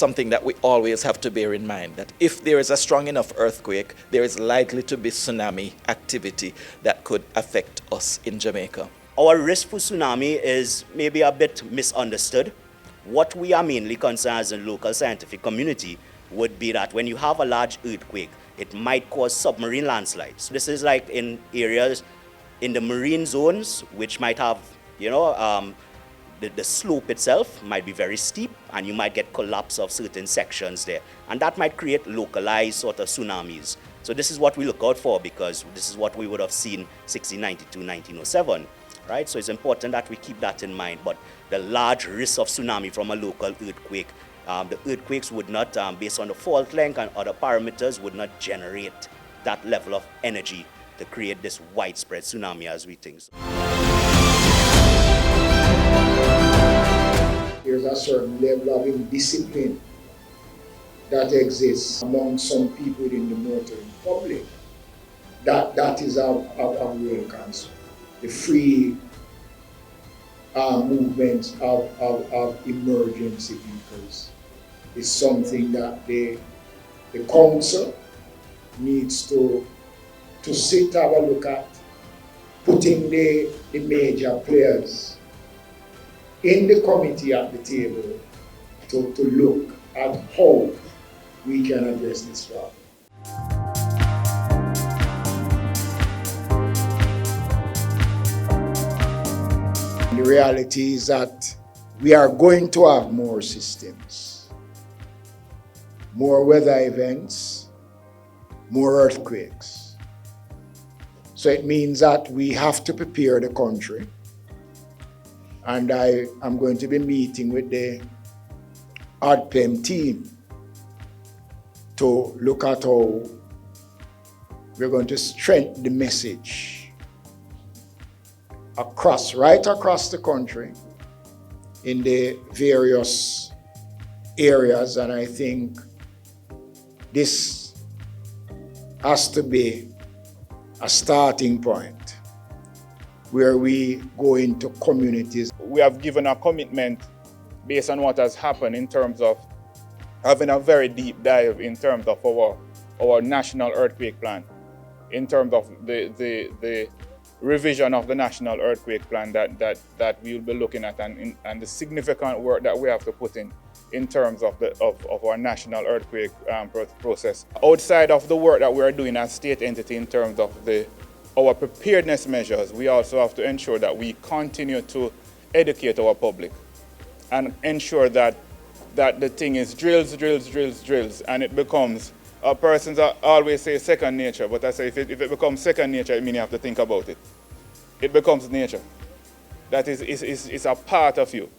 something that we always have to bear in mind, that if there is a strong enough earthquake, there is likely to be tsunami activity that could affect us in Jamaica. Our risk for tsunami is maybe a bit misunderstood. What we are mainly concerned as a local scientific community would be that when you have a large earthquake, it might cause submarine landslides. This is like in areas in the marine zones, which might have, the slope itself might be very steep, and you might get collapse of certain sections there. And that might create localized sort of tsunamis. So this is what we look out for, because this is what we would have seen 1692, 1907. Right? So it's important that we keep that in mind. But the large risk of tsunami from a local earthquake, the earthquakes would not, based on the fault length and other parameters, would not generate that level of energy to create this widespread tsunami as we think. There's a certain level of indiscipline that exists among some people in the motoring public. That is our real concern. The free movement of emergency vehicles is something that the council needs to sit, have a look at, putting the major players in the committee at the table to look at how we can address this problem. The reality is that we are going to have more systems, more weather events, more earthquakes. So it means that we have to prepare the country. And I am going to be meeting with the ADPEM team to look at how we're going to strengthen the message right across the country in the various areas. And I think this has to be a starting point where we go into communities. We have given a commitment based on what has happened in terms of having a very deep dive in terms of our national earthquake plan, in terms of the revision of the national earthquake plan that we will be looking at, and the significant work that we have to put in terms of our national earthquake process. Outside of the work that we are doing as state entity in terms of our preparedness measures, we also have to ensure that we continue to educate our public and ensure that the thing is drills, and it becomes, persons always say second nature, but I say if it becomes second nature, it means you have to think about it. It becomes nature. That is a part of you.